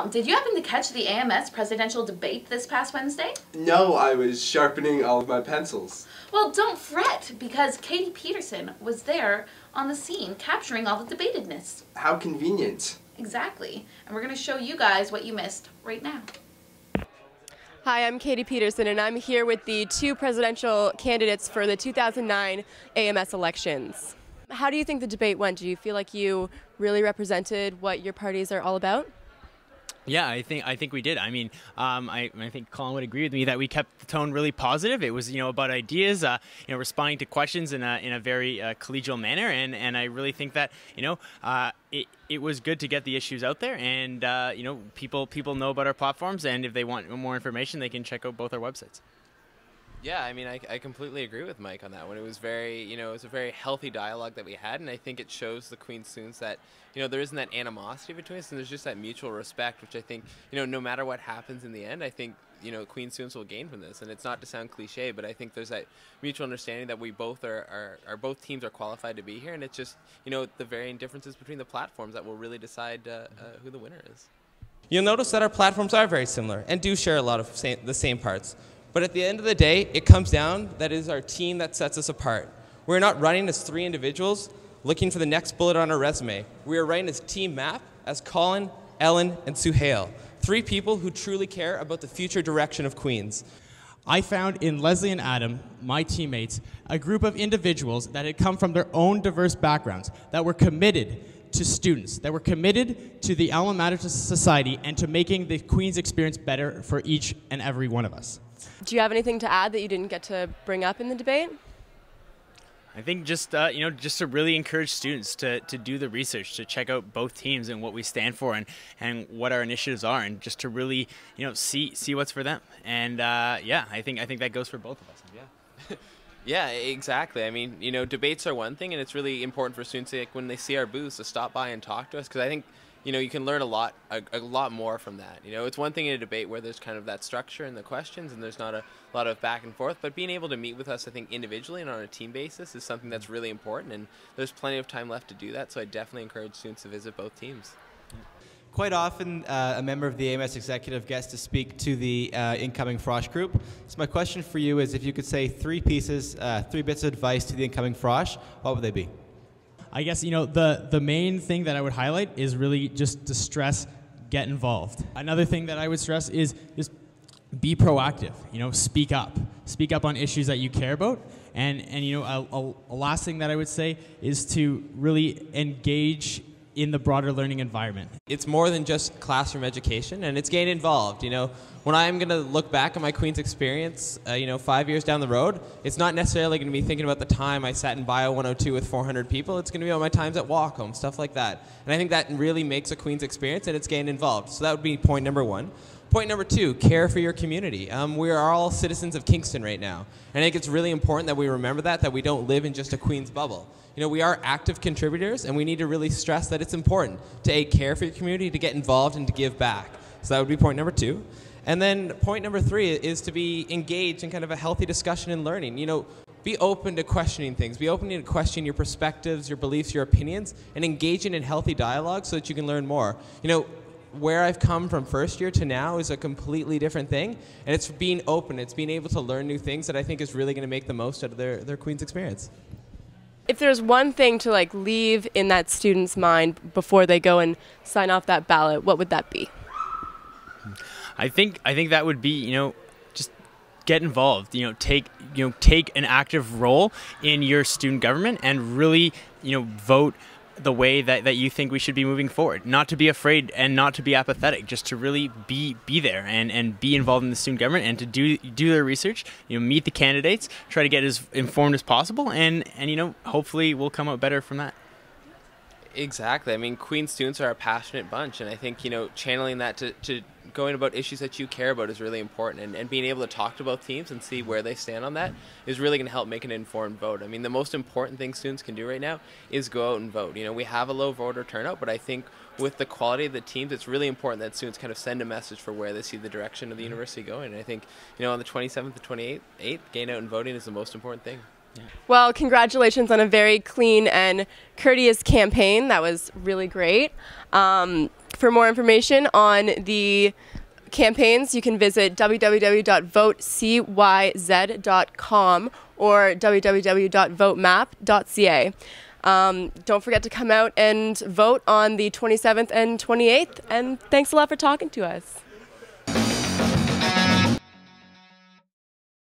Tom, did you happen to catch the AMS presidential debate this past Wednesday? No, I was sharpening all of my pencils. Well, don't fret, because Katie Peterson was there on the scene capturing all the debatedness. How convenient. Exactly. And we're going to show you guys what you missed right now. Hi, I'm Katie Peterson, and I'm here with the two presidential candidates for the 2009 AMS elections. How do you think the debate went? Do you feel like you really represented what your parties are all about? Yeah, I think we did. I mean, I think Colin would agree with me that we kept the tone really positive. It was, about ideas, responding to questions in a very collegial manner, and I really think that, it was good to get the issues out there, and people know about our platforms, and if they want more information, they can check out both our websites. Yeah, I mean, I completely agree with Mike on that one. It was very, it was a very healthy dialogue that we had, and I think it shows the Queen students that, there isn't that animosity between us, and there's just that mutual respect, which I think, no matter what happens in the end, I think, Queen students will gain from this. And it's not to sound cliche, but I think there's that mutual understanding that we both both teams are qualified to be here, and it's just, the varying differences between the platforms that will really decide who the winner is. You'll notice that our platforms are very similar and do share a lot of the same parts. But at the end of the day, it comes down that it is our team that sets us apart. We're not running as three individuals looking for the next bullet on our resume. We are running as team map as Colin, Ellen, and Suhail. Three people who truly care about the future direction of Queens. I found in Leslie and Adam, my teammates, a group of individuals that had come from their own diverse backgrounds, that were committed to students, that were committed to the alma mater society and to making the Queen's experience better for each and every one of us. Do you have anything to add that you didn't get to bring up in the debate? I think just to really encourage students to do the research, to check out both teams and what we stand for and what our initiatives are, and just to really see what's for them. And yeah, I think that goes for both of us. Yeah. Yeah, exactly. I mean, debates are one thing, and it's really important for students when they see our booths to stop by and talk to us, because I think you can learn a lot more from that. It's one thing in a debate where there's kind of that structure in the questions and there's not a lot of back and forth, but being able to meet with us, I think, individually and on a team basis is something that's really important, and there's plenty of time left to do that, so I definitely encourage students to visit both teams. Quite often, a member of the AMS executive gets to speak to the incoming Frosh group. So my question for you is, if you could say three bits of advice to the incoming Frosh, what would they be? I guess, the main thing that I would highlight is really just to stress, get involved. Another thing that I would stress is just be proactive, speak up. Speak up on issues that you care about. And a last thing that I would say is to really engage in the broader learning environment. It's more than just classroom education, and it's getting involved. When I'm going to look back on my Queen's experience, 5 years down the road, it's not necessarily going to be thinking about the time I sat in Bio 102 with 400 people. It's going to be about my times at Wacom, stuff like that. And I think that really makes a Queen's experience, and it's getting involved. So that would be point number one. Point number two, care for your community. We are all citizens of Kingston right now. And I think it's really important that we remember that we don't live in just a Queen's bubble. We are active contributors, and we need to really stress that it's important to A, care for your community, to get involved, and to give back. So that would be point number two. And then point number three is to be engaged in kind of a healthy discussion and learning. Be open to questioning things. Be open to question your perspectives, your beliefs, your opinions, and engaging in healthy dialogue so that you can learn more. Where I've come from first year to now is a completely different thing, and it's being open. It's being able to learn new things that I think is really going to make the most out of their Queen's experience. If there's one thing to leave in that student's mind before they go and sign off that ballot, what would that be? I think that would be, just get involved, take an active role in your student government and really, vote the way that you think we should be moving forward. Not to be afraid and not to be apathetic, just to really be there and be involved in the student government and to do their research, meet the candidates, try to get as informed as possible, and hopefully we'll come out better from that. Exactly. I mean, Queen students are a passionate bunch, and I think, channeling that to going about issues that you care about is really important, and being able to talk to both teams and see where they stand on that is really going to help make an informed vote. I mean, the most important thing students can do right now is go out and vote. We have a low voter turnout, but I think with the quality of the teams, it's really important that students kind of send a message for where they see the direction of the university going. And I think, on the 27th to 28th, getting out and voting is the most important thing. Well, congratulations on a very clean and courteous campaign. That was really great. For more information on the campaigns, you can visit www.votecyz.com or www.votemap.ca. Don't forget to come out and vote on the 27th and 28th, and thanks a lot for talking to us.